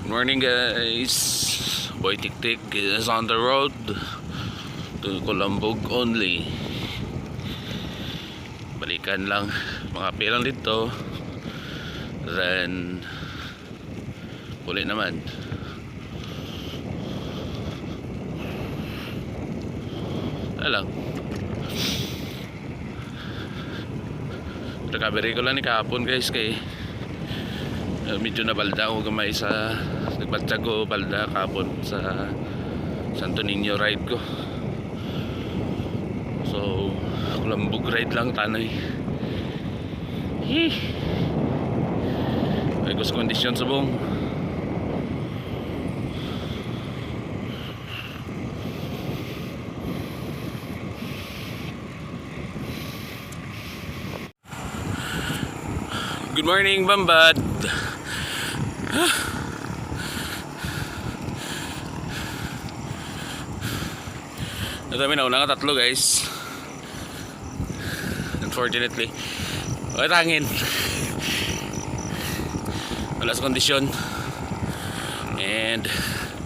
Good morning guys. Boy Tiktik is on the road to Colambog only. Balikan lang mga pilang dito. Then uli naman. Lang. Recovery ko lang ni kahapon guys kay medyo nabalda ako gamay sa nagbatsag ko balda kahapon sa Santo Niño ride ko. So Colambog ride lang tanay. May gusto kondisyon sa buong. Good morning, Bambad. Nadami na una nga tatlo guys. Unfortunately wala hangin, wala sa kondisyon. And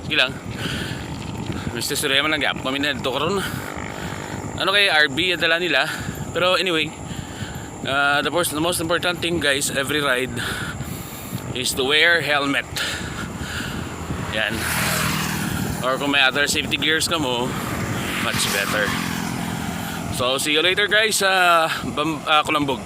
sige lang, Mr. Surya man lang gap kami na dito karon. Ano kay RB ang dala nila. Pero anyway, the most important thing guys, every ride is to wear helmet. Yan. Or kung may other safety gears ka mo, much better. So see you later guys sa Colambog.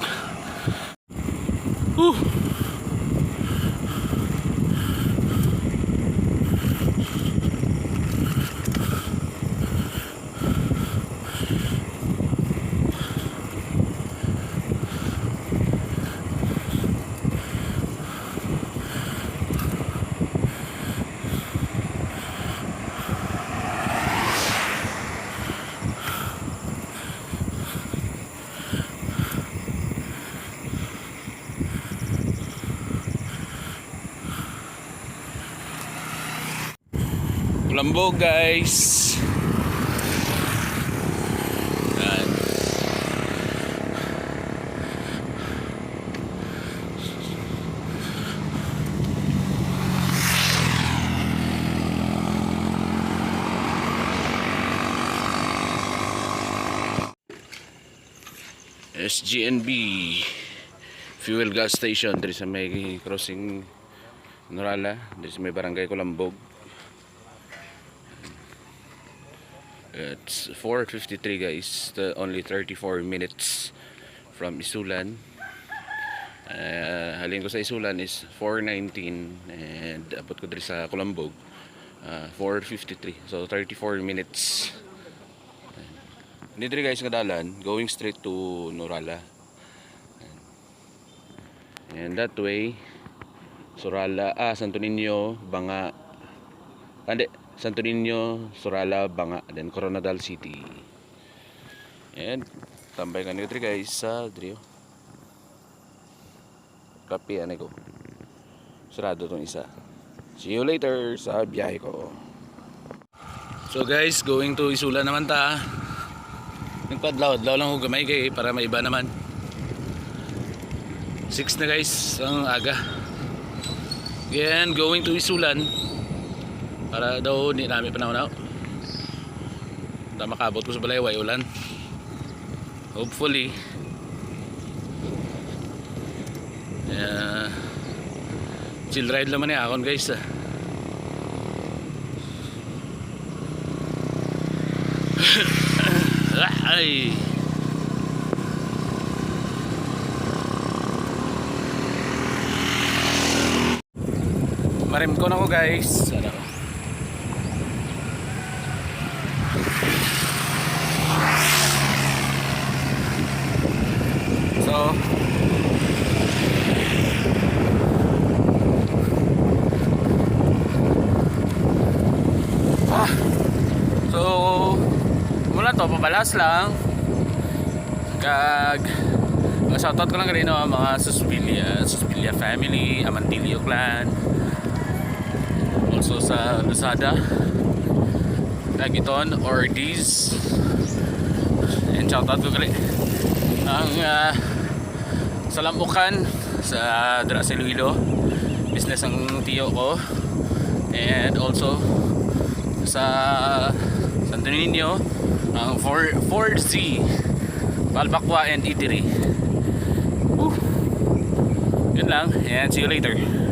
Colambog guys. Yan. SGNB fuel gas station dito sa may crossing Norala, dito sa may barangay Colambog. It's 4:53 guys, only 34 minutes from Isulan. Halin ko sa Isulan is 4:19 and abot ko dito sa Colambog 4:53, so 34 minutes. Dito guys nga dalan going straight to Norala, and that way Surala, Santo Niño, Banga, Santo Niño, Surala, Banga, then Coronadal City. And tambay ka nito guys sa Drio. Kapi anay ko. Sarado tong isa. See you later sa biyahe ko. So guys, going to Isulan naman ta. Nagpadlaw-adlaw lang ko gamay kay para maiba naman. 6 na guys ang aga. Again, going to Isulan. Para daw di namin panahon na makabot ko sa balayway ulan. Hopefully chill ride naman niya akon guys. Ay marim ko na ko guys. So mula to pabalas lang kag shoutout ko lang rin mga Suspilia family, Amantilio clan, also sa Lazada, Nagiton, Ortiz, and shoutout ko rin ang Salambukan sa Dra sa Iloilo, business ang tiyo ko. And also sa Santo Niño ang 4C Balbacua and Eatery. Yun lang, and see you later.